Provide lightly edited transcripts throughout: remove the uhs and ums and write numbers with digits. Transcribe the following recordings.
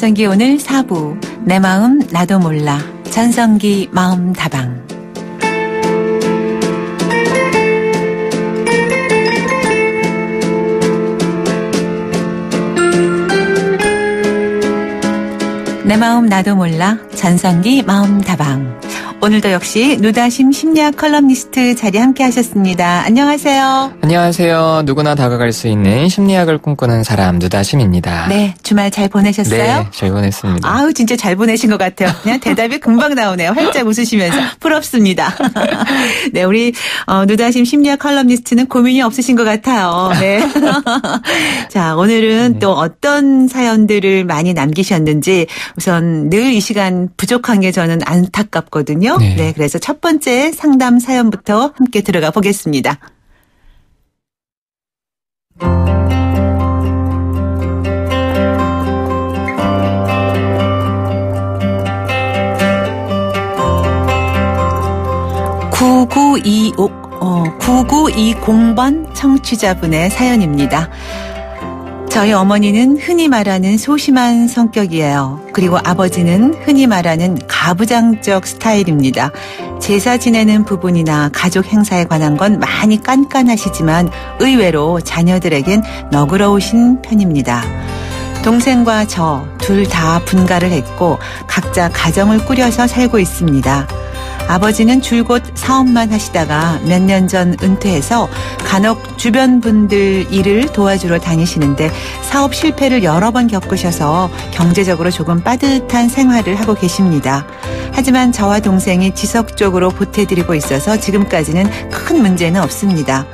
전성기 오늘 4부 내 마음 나도 몰라 전성기 마음다방. 내 마음 나도 몰라 전성기 마음다방. 오늘도 역시 누다심 심리학 컬럼니스트 자리 함께 하셨습니다. 안녕하세요. 안녕하세요. 누구나 다가갈 수 있는 심리학을 꿈꾸는 사람 누다심입니다. 네, 주말 잘 보내셨어요? 네, 잘 보냈습니다. 아우, 진짜 잘 보내신 것 같아요. 그냥 대답이 금방 나오네요. 활짝 웃으시면서. 부럽습니다. 네, 우리 누다심 심리학 컬럼니스트는 고민이 없으신 것 같아요. 네. 자, 오늘은 또 어떤 사연들을 많이 남기셨는지 우선 늘 이 시간 부족한 게 저는 안타깝거든요. 네, 그래서 첫 번째 상담 사연부터 함께 들어가 보겠습니다. (9925) 9920번 청취자분의 사연입니다. 저희 어머니는 흔히 말하는 소심한 성격이에요. 그리고 아버지는 흔히 말하는 가부장적 스타일입니다. 제사 지내는 부분이나 가족 행사에 관한 건 많이 깐깐하시지만 의외로 자녀들에겐 너그러우신 편입니다. 동생과 저 둘 다 분가를 했고 각자 가정을 꾸려서 살고 있습니다. 아버지는 줄곧 사업만 하시다가 몇 년 전 은퇴해서 간혹 주변 분들 일을 도와주러 다니시는데 사업 실패를 여러 번 겪으셔서 경제적으로 조금 빠듯한 생활을 하고 계십니다. 하지만 저와 동생이 지속적으로 보태드리고 있어서 지금까지는 큰 문제는 없습니다.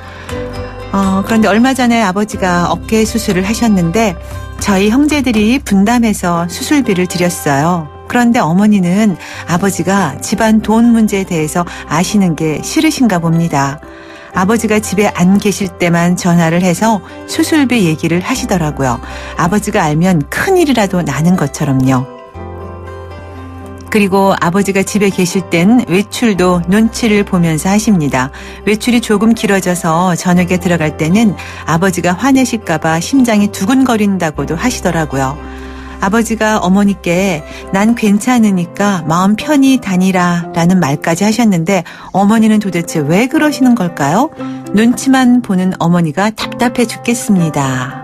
그런데 얼마 전에 아버지가 어깨 수술을 하셨는데 저희 형제들이 분담해서 수술비를 드렸어요. 그런데 어머니는 아버지가 집안 돈 문제에 대해서 아시는 게 싫으신가 봅니다. 아버지가 집에 안 계실 때만 전화를 해서 수술비 얘기를 하시더라고요. 아버지가 알면 큰일이라도 나는 것처럼요. 그리고 아버지가 집에 계실 땐 외출도 눈치를 보면서 하십니다. 외출이 조금 길어져서 저녁에 들어갈 때는 아버지가 화내실까 봐 심장이 두근거린다고도 하시더라고요. 아버지가 어머니께 난 괜찮으니까 마음 편히 다니라 라는 말까지 하셨는데 어머니는 도대체 왜 그러시는 걸까요? 눈치만 보는 어머니가 답답해 죽겠습니다.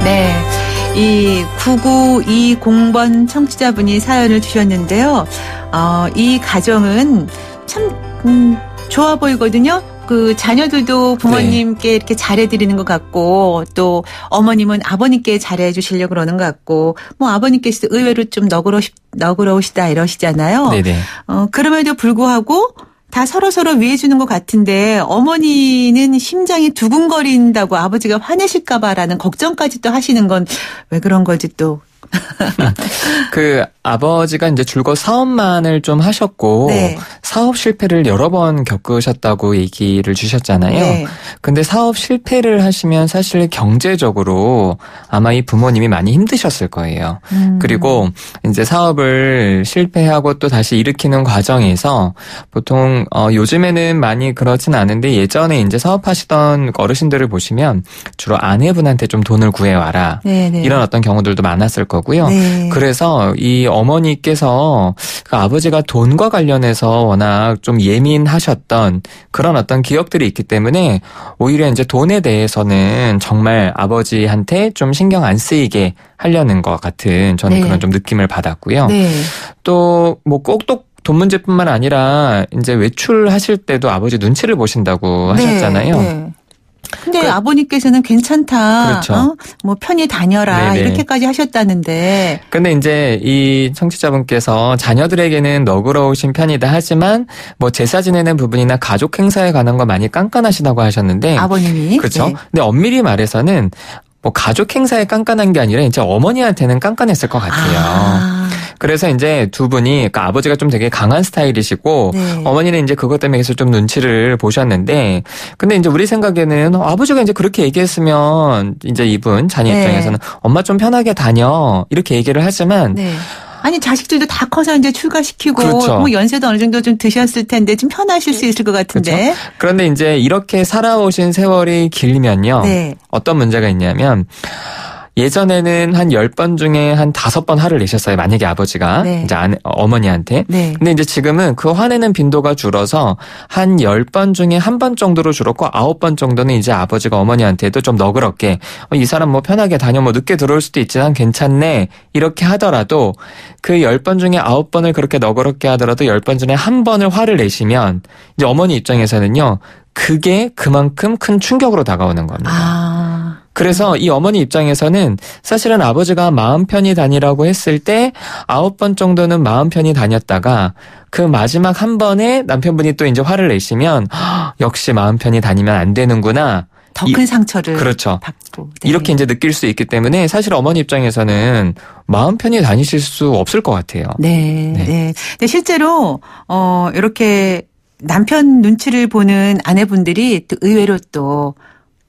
네, 이 9920번 청취자분이 사연을 주셨는데요. 이 가정은 참 좋아 보이거든요. 그 자녀들도 부모님께 이렇게 잘해드리는 것 같고 또 어머님은 아버님께 잘해주시려고 그러는 것 같고 뭐 아버님께서도 의외로 좀 너그러우시다 이러시잖아요. 네네. 그럼에도 불구하고 다 서로서로 위해주는 것 같은데 어머니는 심장이 두근거린다고 아버지가 화내실까 봐라는 걱정까지 또 하시는 건 왜 그런 거지 또. 그 아버지가 이제 줄곧 사업만을 좀 하셨고 네. 사업 실패를 여러 번 겪으셨다고 얘기를 주셨잖아요. 네. 근데 사업 실패를 하시면 사실 경제적으로 아마 이 부모님이 많이 힘드셨을 거예요. 그리고 이제 사업을 실패하고 또 다시 일으키는 과정에서 보통 요즘에는 많이 그렇진 않은데 예전에 이제 사업하시던 어르신들을 보시면 주로 아내분한테 좀 돈을 구해와라. 네네. 이런 어떤 경우들도 많았을 거고요. 네. 그래서 이 어머니께서 그 아버지가 돈과 관련해서 워낙 좀 예민하셨던 그런 어떤 기억들이 있기 때문에 오히려 이제 돈에 대해서는 정말 아버지한테 좀 신경 안 쓰이게 하려는 것 같은 저는 네. 그런 좀 느낌을 받았고요. 네. 또 뭐 꼭 돈 문제뿐만 아니라 이제 외출하실 때도 아버지 눈치를 보신다고 하셨잖아요. 네. 근데 아버님께서는 괜찮다. 그렇죠. 뭐 편히 다녀라. 네네. 이렇게까지 하셨다는데. 근데 이제 이 청취자분께서 자녀들에게는 너그러우신 편이다 하지만 뭐 제사 지내는 부분이나 가족 행사에 관한 거 많이 깐깐하시다고 하셨는데. 아버님이. 그렇죠. 네. 근데 엄밀히 말해서는 뭐 가족 행사에 깐깐한 게 아니라 이제 어머니한테는 깐깐했을 것 같아요. 그래서 이제 두 분이, 그러니까 아버지가 좀 되게 강한 스타일이시고, 네. 어머니는 이제 그것 때문에 계속 좀 눈치를 보셨는데, 근데 이제 우리 생각에는 아버지가 이제 그렇게 얘기했으면 이제 이분 자녀 입장에서는 네. 엄마 좀 편하게 다녀 이렇게 얘기를 하지만. 네. 아니 자식들도 다 커서 이제 출가시키고 그렇죠. 뭐 연세도 어느 정도 좀 드셨을 텐데 좀 편하실 수 있을 것 같은데. 그렇죠. 그런데 이제 이렇게 살아오신 세월이 길면요. 네. 어떤 문제가 있냐면 예전에는 한 10번 중에 한 5번 화를 내셨어요. 만약에 아버지가 네. 이제 어머니한테. 네. 근데 이제 지금은 그 화내는 빈도가 줄어서 한 10번 중에 1번 정도로 줄었고 9번 정도는 이제 아버지가 어머니한테도 좀 너그럽게 이 사람 뭐 편하게 다녀 뭐 늦게 들어올 수도 있지만 괜찮네. 이렇게 하더라도 그 10번 중에 9번을 그렇게 너그럽게 하더라도 10번 중에 1번을 화를 내시면 이제 어머니 입장에서는요. 그게 그만큼 큰 충격으로 다가오는 겁니다. 그래서 이 어머니 입장에서는 사실은 아버지가 마음 편히 다니라고 했을 때 9번 정도는 마음 편히 다녔다가 그 마지막 한 번에 남편분이 또 이제 화를 내시면 역시 마음 편히 다니면 안 되는구나. 더 큰 상처를 그렇죠. 받고. 네. 이렇게 이제 느낄 수 있기 때문에 사실 어머니 입장에서는 마음 편히 다니실 수 없을 것 같아요. 네. 네. 네. 근데 실제로 이렇게 남편 눈치를 보는 아내분들이 또 의외로 또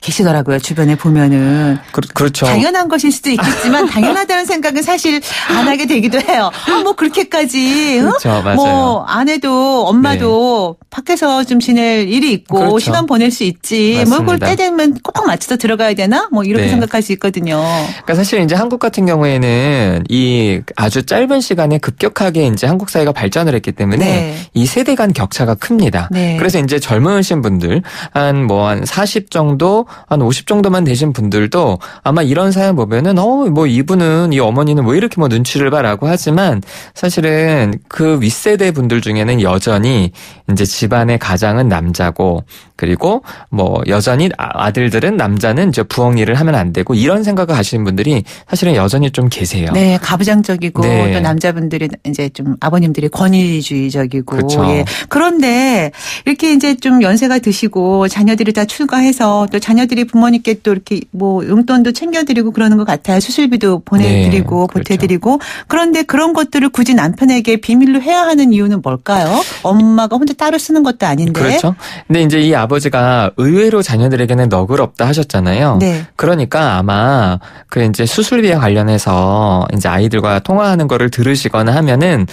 계시더라고요. 주변에 보면은. 그렇죠. 당연한 것일 수도 있겠지만 당연하다는 생각은 사실 안 하게 되기도 해요. 뭐 그렇게까지. 그렇죠. 맞아요. 뭐 아내도 엄마도 네. 밖에서 좀 지낼 일이 있고 그렇죠. 시간 보낼 수 있지. 맞습니다. 뭐 그걸 때 되면 꼭 맞춰서 들어가야 되나? 뭐 이렇게 네. 생각할 수 있거든요. 그러니까 사실 이제 한국 같은 경우에는 이 아주 짧은 시간에 급격하게 이제 한국 사회가 발전을 했기 때문에 네. 이 세대 간 격차가 큽니다. 네. 그래서 이제 젊으신 분들 한 40 정도 한 50 정도만 되신 분들도 아마 이런 사연 보면은 뭐 이분은 이 어머니는 뭐 이렇게 뭐 눈치를 봐라고 하지만 사실은 그 윗세대 분들 중에는 여전히 이제 집안의 가장은 남자고 그리고 뭐 여전히 아들들은 남자는 이제 부엌 일을 하면 안 되고 이런 생각을 하시는 분들이 사실은 여전히 좀 계세요. 네, 가부장적이고 네. 또 남자분들이 이제 좀 아버님들이 권위주의적이고 그렇죠. 예. 그런데 이렇게 이제 좀 연세가 드시고 자녀들이 다 출가해서 또 자녀들이 부모님께 또 이렇게 뭐 용돈도 챙겨드리고 그러는 것 같아요. 수술비도 보내드리고 네, 보태드리고 그렇죠. 그런데 그런 것들을 굳이 남편에게 비밀로 해야 하는 이유는 뭘까요? 엄마가 혼자 따로 쓰는 것도 아닌데. 그렇죠. 근데 이제 이 아버지가 의외로 자녀들에게는 너그럽다 하셨잖아요. 네. 그러니까 아마 그 이제 수술비에 관련해서 이제 아이들과 통화하는 거를 들으시거나 하면은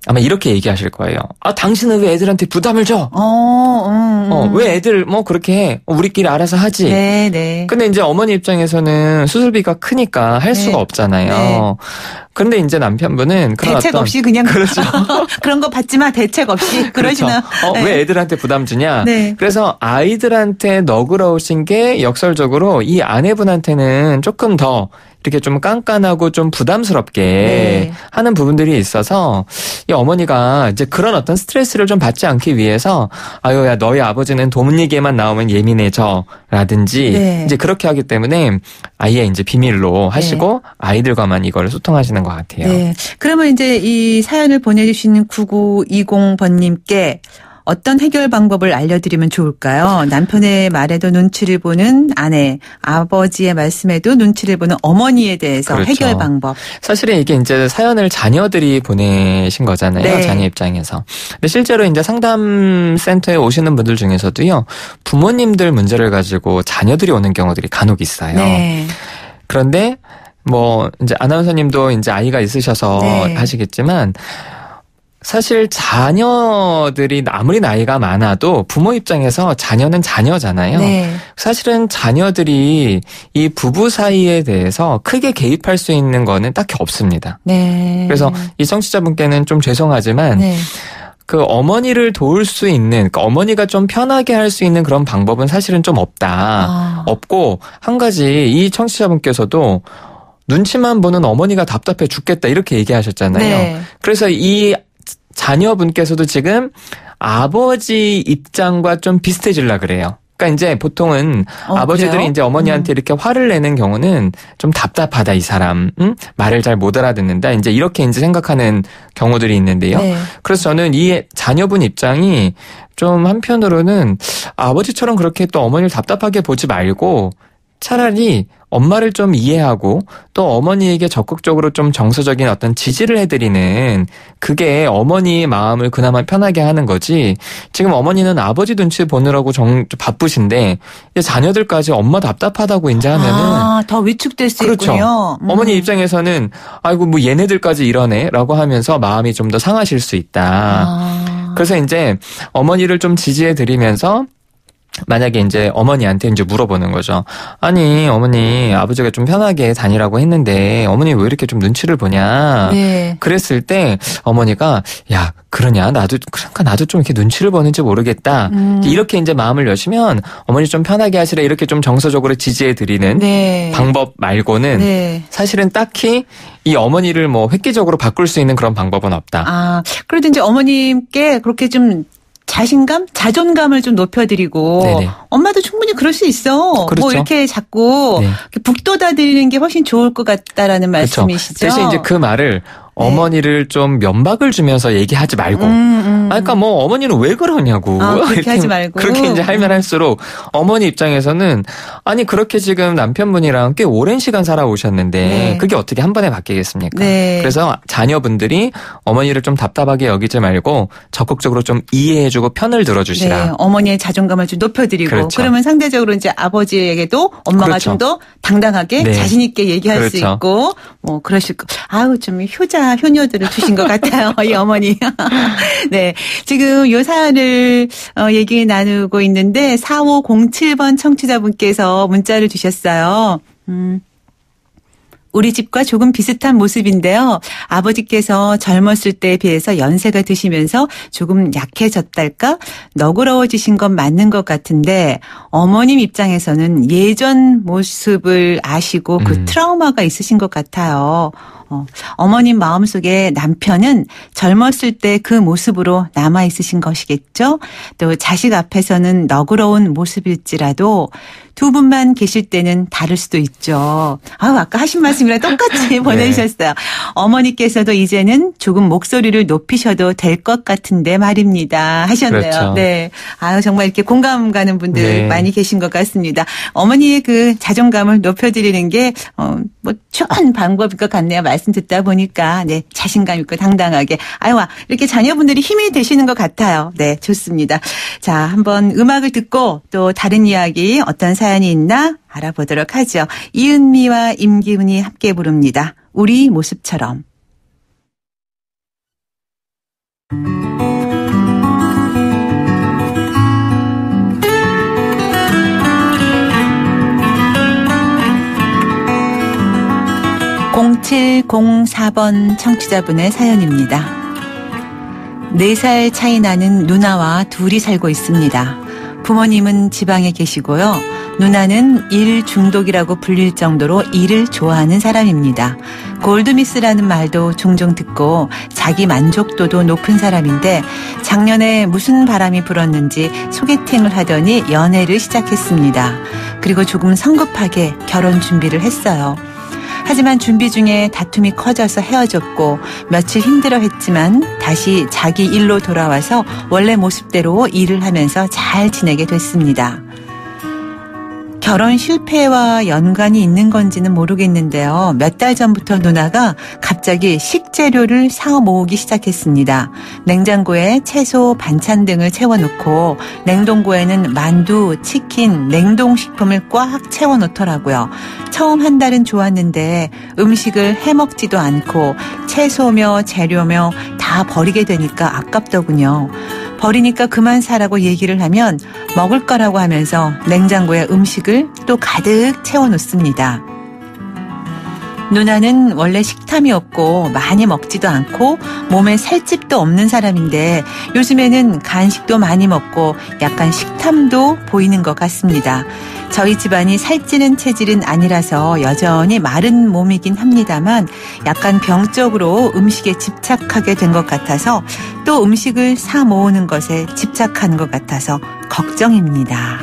아마 이렇게 얘기하실 거예요. 당신은 왜 애들한테 부담을 줘? 왜 애들 뭐 그렇게 해? 우리끼리 알아서 하지. 네, 네. 근데 이제 어머니 입장에서는 수술비가 크니까 할 수가 없잖아요. 네. 그런데 이제 남편분은 그런 대책 없이 그냥 그렇죠. 그런 거 받지 마 대책 없이 그러시나. 그렇죠. 네. 왜 애들한테 부담 주냐? 네. 그래서 아이들한테 너그러우신 게 역설적으로 이 아내분한테는 조금 더 이렇게 좀 깐깐하고 좀 부담스럽게 네. 하는 부분들이 있어서 이 어머니가 이제 그런 어떤 스트레스를 좀 받지 않기 위해서 아유야 너희 아버지는 돈 얘기에만 나오면 예민해져 라든지 네. 이제 그렇게 하기 때문에 아예 이제 비밀로 하시고 네. 아이들과만 이걸 소통하시는 것 같아요. 네. 그러면 이제 이 사연을 보내주시는 9920번님께 어떤 해결 방법을 알려드리면 좋을까요? 남편의 말에도 눈치를 보는 아내, 아버지의 말씀에도 눈치를 보는 어머니에 대해서 그렇죠. 해결 방법. 사실은 이게 이제 사연을 자녀들이 보내신 거잖아요. 네. 자녀 입장에서. 근데 실제로 이제 상담센터에 오시는 분들 중에서도요, 부모님들 문제를 가지고 자녀들이 오는 경우들이 간혹 있어요. 네. 그런데 뭐 이제 아나운서님도 이제 아이가 있으셔서 네. 하시겠지만. 사실 자녀들이 아무리 나이가 많아도 부모 입장에서 자녀는 자녀잖아요. 네. 사실은 자녀들이 이 부부 사이에 대해서 크게 개입할 수 있는 거는 딱히 없습니다. 네. 그래서 이 청취자분께는 좀 죄송하지만 네. 그 어머니를 도울 수 있는, 그러니까 어머니가 좀 편하게 할 수 있는 그런 방법은 사실은 좀 없다. 없고 한 가지 이 청취자분께서도 눈치만 보는 어머니가 답답해 죽겠다 이렇게 얘기하셨잖아요. 네. 그래서 이 자녀분께서도 지금 아버지 입장과 좀 비슷해지려 그래요. 그러니까 이제 보통은 아버지들이 그래요? 이제 어머니한테 이렇게 화를 내는 경우는 좀 답답하다 이 사람, 말을 잘 못 알아듣는다. 이제 이렇게 이제 생각하는 경우들이 있는데요. 네. 그래서 저는 이 자녀분 입장이 좀 한편으로는 아버지처럼 그렇게 또 어머니를 답답하게 보지 말고 차라리 엄마를 좀 이해하고 또 어머니에게 적극적으로 좀 정서적인 어떤 지지를 해드리는 그게 어머니의 마음을 그나마 편하게 하는 거지. 지금 어머니는 아버지 눈치 보느라고 바쁘신데 자녀들까지 엄마 답답하다고 이제 하면은 더 위축될 수 그렇죠. 있군요. 어머니 입장에서는 아이고 뭐 얘네들까지 이러네라고 하면서 마음이 좀 더 상하실 수 있다. 그래서 이제 어머니를 좀 지지해 드리면서 만약에 이제 어머니한테 이제 물어보는 거죠. 아니, 어머니, 아버지가 좀 편하게 다니라고 했는데, 어머니 왜 이렇게 좀 눈치를 보냐? 네. 그랬을 때, 어머니가, 야, 그러냐? 그러니까 나도 좀 이렇게 눈치를 보는지 모르겠다. 이렇게 이제 마음을 여시면, 어머니 좀 편하게 하시라, 이렇게 좀 정서적으로 지지해 드리는 네. 방법 말고는, 네. 사실은 딱히 이 어머니를 뭐 획기적으로 바꿀 수 있는 그런 방법은 없다. 그래도 이제 어머님께 그렇게 좀 자신감, 자존감을 좀 높여드리고 네네. 엄마도 충분히 그럴 수 있어. 그렇죠. 뭐 이렇게 자꾸 네. 북돋아드리는 게 훨씬 좋을 것 같다라는 말씀이시죠. 대신 이제 그 말을 어머니를 좀 면박을 주면서 얘기하지 말고. 그러니까 뭐 어머니는 왜 그러냐고. 그렇게 하지 말고. 그렇게 이제 하면 할수록 어머니 입장에서는 아니 그렇게 지금 남편분이랑 꽤 오랜 시간 살아오셨는데 네. 그게 어떻게 한 번에 바뀌겠습니까? 네. 그래서 자녀분들이 어머니를 좀 답답하게 여기지 말고 적극적으로 좀 이해해주고 편을 들어주시라. 네. 어머니의 자존감을 좀 높여드리고 그렇죠. 그러면 상대적으로 이제 아버지에게도 엄마가 그렇죠. 좀 더 당당하게 네. 자신 있게 얘기할 그렇죠. 수 있고 뭐 그러실 거. 좀 효녀들을 주신 것 같아요. 이 어머니. 네. 지금 요 사연을 얘기 나누고 있는데 4507번 청취자분께서 문자를 주셨어요. 우리 집과 조금 비슷한 모습인데요. 아버지께서 젊었을 때에 비해서 연세가 드시면서 조금 약해졌달까? 너그러워지신 건 맞는 것 같은데 어머님 입장에서는 예전 모습을 아시고 그 트라우마가 있으신 것 같아요. 어머님 마음속에 남편은 젊었을 때 그 모습으로 남아있으신 것이겠죠. 또 자식 앞에서는 너그러운 모습일지라도 두 분만 계실 때는 다를 수도 있죠. 아까 하신 말씀이랑 똑같이 보내주셨어요. 네. 어머니께서도 이제는 조금 목소리를 높이셔도 될 것 같은데 말입니다. 하셨네요. 그렇죠. 네. 정말 이렇게 공감 가는 분들 네. 많이 계신 것 같습니다. 어머니의 그 자존감을 높여드리는 게 뭐 좋은 방법일 것 같네요. 말씀 듣다 보니까 네 자신감 있고 당당하게 이렇게 자녀분들이 힘이 되시는 것 같아요. 네 좋습니다. 자 한번 음악을 듣고 또 다른 이야기 어떤 사연이 있나 알아보도록 하죠. 이은미와 임기훈이 함께 부릅니다. 우리 모습처럼. (0704번) 청취자분의 사연입니다. 4살 차이 나는 누나와 둘이 살고 있습니다. 부모님은 지방에 계시고요. 누나는 일 중독이라고 불릴 정도로 일을 좋아하는 사람입니다. 골드미스라는 말도 종종 듣고 자기 만족도도 높은 사람인데 작년에 무슨 바람이 불었는지 소개팅을 하더니 연애를 시작했습니다. 그리고 조금 성급하게 결혼 준비를 했어요. 하지만 준비 중에 다툼이 커져서 헤어졌고 며칠 힘들어했지만 다시 자기 일로 돌아와서 원래 모습대로 일을 하면서 잘 지내게 됐습니다. 결혼 실패와 연관이 있는 건지는 모르겠는데요. 몇 달 전부터 누나가 갑자기 식재료를 사 모으기 시작했습니다. 냉장고에 채소, 반찬 등을 채워놓고 냉동고에는 만두, 치킨, 냉동식품을 꽉 채워놓더라고요. 처음 한 달은 좋았는데 음식을 해먹지도 않고 채소며 재료며 다 버리게 되니까 아깝더군요. 버리니까 그만 사라고 얘기를 하면 먹을 거라고 하면서 냉장고에 음식을 또 가득 채워놓습니다. 누나는 원래 식탐이 없고 많이 먹지도 않고 몸에 살집도 없는 사람인데 요즘에는 간식도 많이 먹고 약간 식탐도 보이는 것 같습니다. 저희 집안이 살찌는 체질은 아니라서 여전히 마른 몸이긴 합니다만 약간 병적으로 음식에 집착하게 된 것 같아서 또 음식을 사 모으는 것에 집착하는 것 같아서 걱정입니다.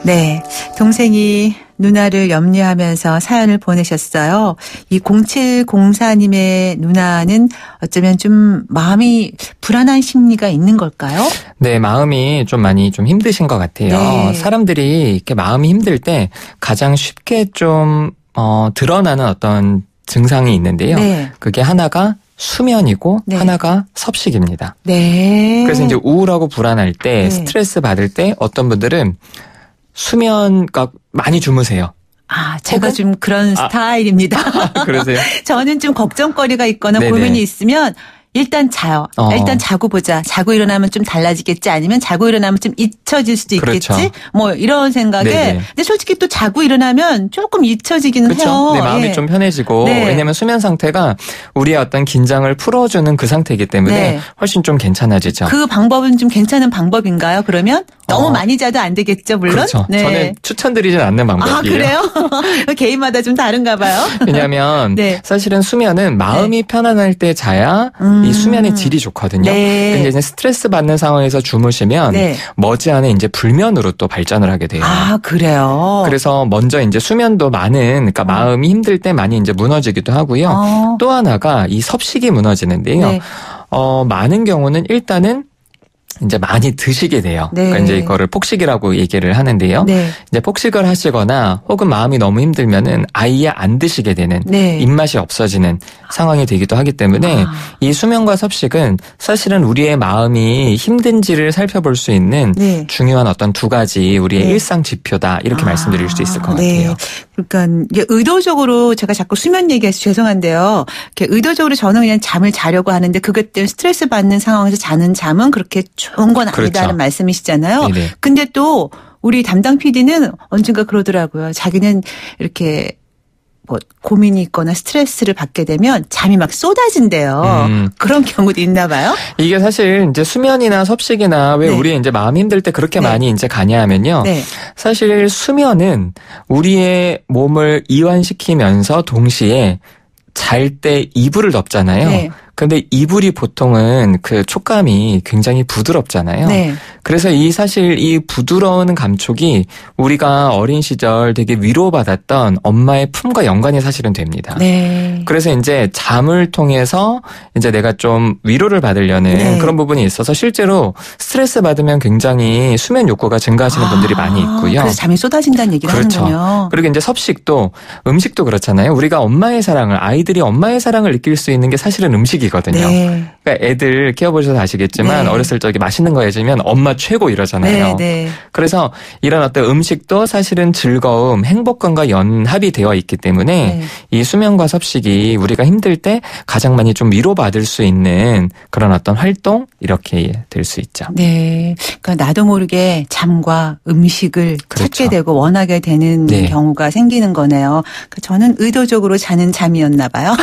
네, 동생이 누나를 염려하면서 사연을 보내셨어요. 이 0704님의 누나는 어쩌면 좀 마음이 불안한 심리가 있는 걸까요? 네, 마음이 좀 많이 좀 힘드신 것 같아요. 네. 사람들이 이렇게 마음이 힘들 때 가장 쉽게 좀 드러나는 어떤 증상이 있는데요. 네. 그게 하나가 수면이고 네. 하나가 섭식입니다. 네. 그래서 이제 우울하고 불안할 때, 네. 스트레스 받을 때 어떤 분들은 수면가 많이 주무세요. 아, 제가 좀 그런 스타일입니다. 그러세요? 저는 좀 걱정거리가 있거나 네네. 고민이 있으면 일단 자요. 일단 자고 보자. 자고 일어나면 좀 달라지겠지. 아니면 자고 일어나면 좀 잊혀질 수도 있겠지. 그렇죠. 뭐 이런 생각에. 네네. 근데 솔직히 또 자고 일어나면 조금 잊혀지기는 그렇죠. 해요. 네, 마음이 좀 편해지고. 네. 왜냐하면 수면 상태가 우리의 어떤 긴장을 풀어주는 그 상태이기 때문에 네. 훨씬 좀 괜찮아지죠. 그 방법은 좀 괜찮은 방법인가요? 그러면? 너무 많이 자도 안 되겠죠, 물론. 그렇죠. 네. 저는 추천드리진 않는 방법이에요. 아, 그래요? 개인마다 좀 다른가 봐요. 왜냐하면 네. 사실은 수면은 마음이 네. 편안할 때 자야 이 수면의 질이 좋거든요. 네. 근데 이제 스트레스 받는 상황에서 주무시면 네. 머지않아 이제 불면으로 또 발전을 하게 돼요. 아, 그래요? 그래서 먼저 이제 수면도 그러니까 마음이 힘들 때 많이 이제 무너지기도 하고요. 또 하나가 이 섭식이 무너지는데요. 네. 많은 경우는 일단은 이제 많이 드시게 돼요. 네. 그러니까 이제 이거를 폭식이라고 얘기를 하는데요. 네. 이제 폭식을 하시거나 혹은 마음이 너무 힘들면은 아예 안 드시게 되는 네. 입맛이 없어지는 상황이 되기도 하기 때문에 이 수면과 섭식은 사실은 우리의 마음이 힘든지를 살펴볼 수 있는 네. 중요한 어떤 두 가지 우리의 네. 일상 지표다 이렇게 말씀드릴 수 있을 것 네. 같아요. 그러니까 이게 의도적으로 제가 자꾸 수면 얘기해서 죄송한데요. 이렇게 의도적으로 저는 그냥 잠을 자려고 하는데 그것 때문에 스트레스 받는 상황에서 자는 잠은 그렇게 좋은 건 아니다는 그렇죠. 말씀이시잖아요. 네네. 근데 또 우리 담당 PD는 언젠가 그러더라고요. 자기는 이렇게 뭐 고민이 있거나 스트레스를 받게 되면 잠이 막 쏟아진대요. 그런 경우도 있나 봐요. 이게 사실 이제 수면이나 섭식이나 왜 네. 우리 이제 마음이 힘들 때 그렇게 네. 많이 이제 가냐 하면요. 네. 사실 수면은 우리의 몸을 이완시키면서 동시에 잘 때 이불을 덮잖아요. 네. 근데 이불이 보통은 그 촉감이 굉장히 부드럽잖아요. 네. 그래서 사실 이 부드러운 감촉이 우리가 어린 시절 되게 위로받았던 엄마의 품과 연관이 사실은 됩니다. 네. 그래서 이제 잠을 통해서 이제 내가 좀 위로를 받으려는 네. 그런 부분이 있어서 실제로 스트레스 받으면 굉장히 수면 욕구가 증가하시는 분들이 많이 있고요. 그래서 잠이 쏟아진다는 얘기를 그렇죠. 하는군요. 그리고 이제 섭식도 음식도 그렇잖아요. 우리가 엄마의 사랑을 아이들이 엄마의 사랑을 느낄 수 있는 게 사실은 음식이거든요. 네. 그러니까 애들 키워보셔서 아시겠지만 네. 어렸을 적에 맛있는 거 해주면 엄마 최고 이러잖아요. 네, 네. 그래서 이런 어떤 음식도 사실은 즐거움, 행복감과 연합이 되어 있기 때문에 네. 이 수면과 섭식이 우리가 힘들 때 가장 많이 좀 위로받을 수 있는 그런 어떤 활동 이렇게 될 수 있죠. 네, 그러니까 나도 모르게 잠과 음식을 그렇죠. 찾게 되고 원하게 되는 네. 경우가 생기는 거네요. 그러니까 저는 의도적으로 자는 잠이었나 봐요.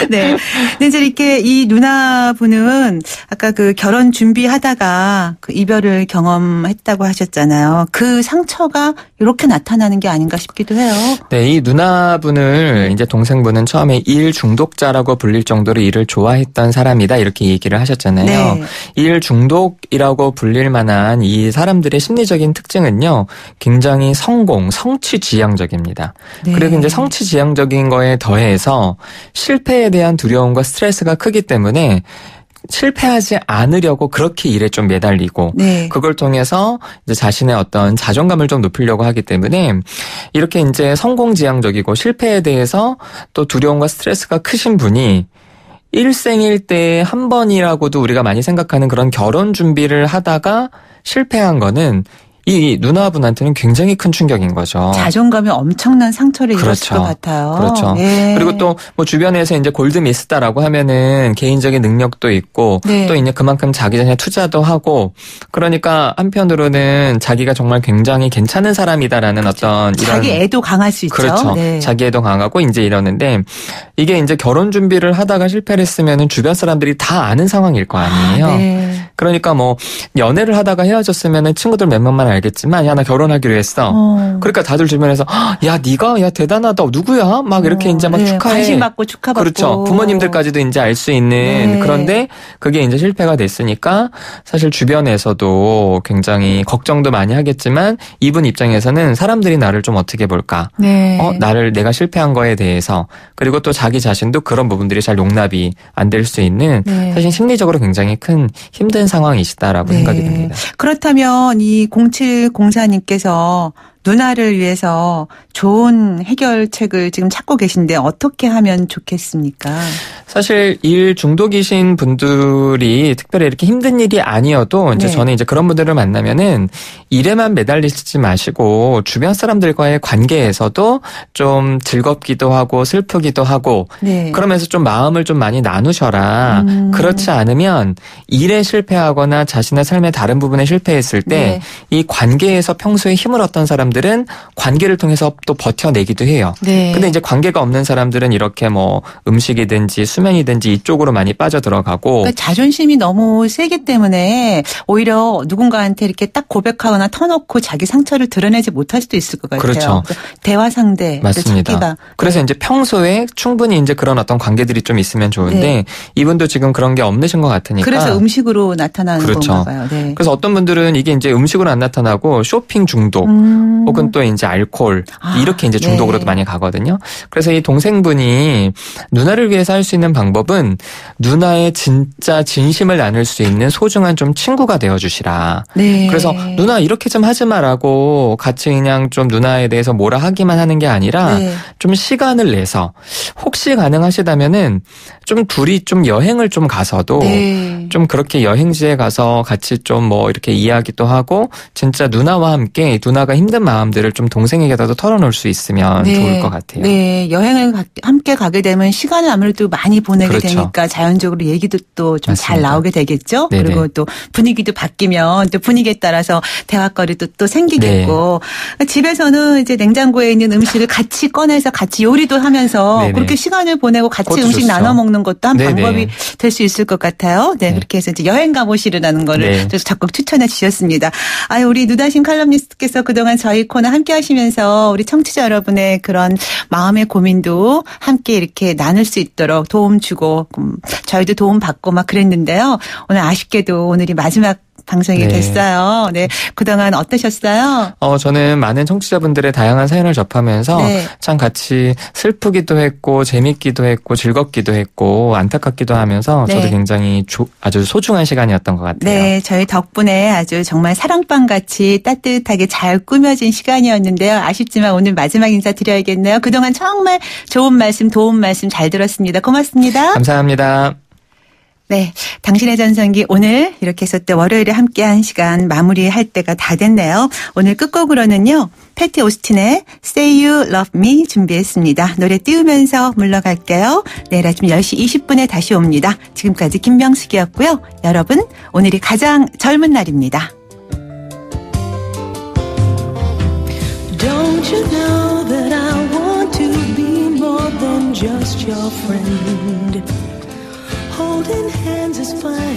네, 근데 이제 이렇게 이 누나분은 아까 그 결혼 준비하다가 그 이별을 경험했다고 하셨잖아요. 그 상처가 이렇게 나타나는 게 아닌가 싶기도 해요. 네, 이 누나분을 이제 동생분은 처음에 일 중독자라고 불릴 정도로 일을 좋아했던 사람이다 이렇게 얘기를 하셨잖아요. 네. 일 중독이라고 불릴 만한 이 사람들의 심리적인 특징은요, 굉장히 성취 지향적입니다. 네. 그리고 이제 성취 지향적인 거에 더해서 실패에 대한 두려움과 스트레스가 크기 때문에 실패하지 않으려고 그렇게 일에 좀 매달리고 네. 그걸 통해서 이제 자신의 어떤 자존감을 좀 높이려고 하기 때문에 이렇게 이제 성공지향적이고 실패에 대해서 또 두려움과 스트레스가 크신 분이 일생일 때 한 번이라고도 우리가 많이 생각하는 그런 결혼 준비를 하다가 실패한 거는 이 누나분한테는 굉장히 큰 충격인 거죠. 자존감에 엄청난 상처를 입었을 것 같아요. 그렇죠. 예. 그리고 또 뭐 주변에서 이제 골드미스다라고 하면은 개인적인 능력도 있고 네. 또 이제 그만큼 자기 전에 투자도 하고 그러니까 한편으로는 자기가 정말 굉장히 괜찮은 사람이다라는 그렇죠. 어떤 이런 자기 애도 강할 수 있죠. 그렇죠. 네. 자기 애도 강하고 이제 이러는데 이게 이제 결혼 준비를 하다가 실패를 했으면은 주변 사람들이 다 아는 상황일 거 아니에요. 네. 그러니까 뭐 연애를 하다가 헤어졌으면은 친구들 몇 명만 알겠지만 야 나 결혼하기로 했어. 그러니까 다들 주변에서 야 네가 야 대단하다 누구야 막 이렇게 이제 막 축하해. 관심 받고 축하받고. 그렇죠. 부모님들까지도 이제 알 수 있는 네. 그런데 그게 이제 실패가 됐으니까 사실 주변에서도 굉장히 걱정도 많이 하겠지만 이분 입장에서는 사람들이 나를 좀 어떻게 볼까? 네. 내가 실패한 거에 대해서 그리고 또 자기 자신도 그런 부분들이 잘 용납이 안 될 수 있는 네. 사실 심리적으로 굉장히 큰 힘든 상황이시다라고 네. 생각이 듭니다. 그렇다면 이 0704님께서 누나를 위해서 좋은 해결책을 지금 찾고 계신데 어떻게 하면 좋겠습니까? 사실 일 중독이신 분들이 특별히 이렇게 힘든 일이 아니어도 이제 네. 저는 이제 그런 분들을 만나면은 일에만 매달리지 마시고 주변 사람들과의 관계에서도 좀 즐겁기도 하고 슬프기도 하고 네. 그러면서 좀 마음을 좀 많이 나누셔라. 그렇지 않으면 일에 실패하거나 자신의 삶의 다른 부분에 실패했을 때 이 관계에서 평소에 힘을 얻던 사람들은 관계를 통해서 또 버텨내기도 해요. 네. 근데 이제 관계가 없는 사람들은 이렇게 뭐 음식이든지 수면이든지 이쪽으로 많이 빠져들어가고 그러니까 자존심이 너무 세기 때문에 오히려 누군가한테 이렇게 딱 고백하거나 터놓고 자기 상처를 드러내지 못할 수도 있을 것 같아요. 그렇죠. 대화 상대 맞습니다. 그래서 이제 평소에 충분히 이제 그런 어떤 관계들이 좀 있으면 좋은데 이분도 지금 그런 게 없으신 것 같으니까 그래서 음식으로 나타나는 건가 봐요. 네. 그래서 어떤 분들은 이게 이제 음식으로 안 나타나고 쇼핑 중독 혹은 또 이제 알코올 이렇게 이제 중독으로도 많이 가거든요. 그래서 이 동생분이 누나를 위해서 할 수 있는 방법은 누나의 진짜 진심을 나눌 수 있는 소중한 좀 친구가 되어주시라. 네. 그래서 누나 이렇게 좀 하지 마라고 같이 그냥 좀 누나에 대해서 뭐라 하기만 하는 게 아니라 좀 시간을 내서 혹시 가능하시다면은 좀 둘이 좀 여행을 좀 가서도 좀 그렇게 여행지에 가서 같이 좀 뭐 이렇게 이야기도 하고 진짜 누나와 함께 누나가 힘든 마음들을 좀 동생에게라도 털어놓을 수 있으면 좋을 것 같아요. 네, 여행을 함께 가게 되면 시간을 아무래도 많이 보내게 되니까 자연적으로 얘기도 또 좀 잘 나오게 되겠죠. 네네. 그리고 또 분위기도 바뀌면 또 분위기에 따라서 대화거리도 또 생기겠고 집에서는 이제 냉장고에 있는 음식을 같이 꺼내서 같이 요리도 하면서 그렇게 시간을 보내고 같이 음식 좋죠. 나눠 먹는 것도 한 방법이 될 수 있을 것 같아요. 네, 그렇게 해서 이제 여행 가보시라는 거를 적극 추천해 주셨습니다. 우리 누다심 칼럼니스트께서 그동안 저희 코너 함께 하시면서 우리 청취자 여러분의 그런 마음의 고민도 함께 이렇게 나눌 수 있도록 도움 주고 저희도 도움 받고 막 그랬는데요. 오늘 아쉽게도 오늘이 마지막 방송이 됐어요. 네. 그동안 어떠셨어요? 저는 많은 청취자분들의 다양한 사연을 접하면서 참 같이 슬프기도 했고 재밌기도 했고 즐겁기도 했고 안타깝기도 하면서 저도 굉장히 아주 소중한 시간이었던 것 같아요. 네. 저희 덕분에 아주 정말 사랑방같이 따뜻하게 잘 꾸며진 시간이었는데요. 아쉽지만 오늘 마지막 인사 드려야겠네요. 그동안 정말 좋은 말씀, 도움 말씀 잘 들었습니다. 고맙습니다. 감사합니다. 네. 당신의 전성기 오늘 이렇게 해서 또 월요일에 함께한 시간 마무리할 때가 다 됐네요. 오늘 끝곡으로는요. 패티 오스틴의 Say You Love Me 준비했습니다. 노래 띄우면서 물러갈게요. 내일 아침 10시 20분에 다시 옵니다. 지금까지 김명숙이었고요. 여러분 오늘이 가장 젊은 날입니다. Don't you know that I want to be more than just your friend? Holding hands is fine.